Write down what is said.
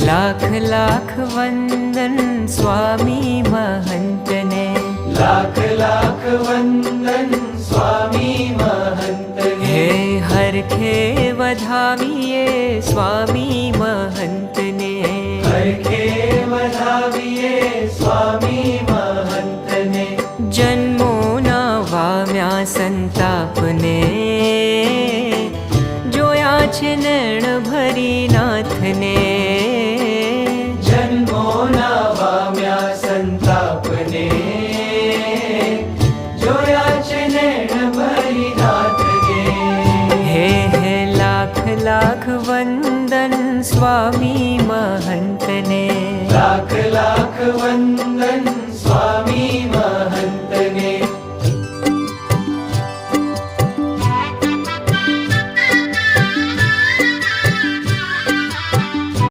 લાખ લાખ વંદન સ્વામી મહંતને, લાખ લાખ વંદન સ્વામી મહંતને. હે હરખે વધાવીએ સ્વામી મહંતને, હરખે વધાવીએ સ્વામી મહંતને. જન્મોના વામ્યા સંતાપને, જોયા છે નૈણ ભરી નાથને. જન્મોના વામ્યા સંતાપને, જોયા છે નૈણ ભરી નાથને. હે હે લાખ લાખ વંદન સ્વામી મહંતને, લાખ લાખ વંદન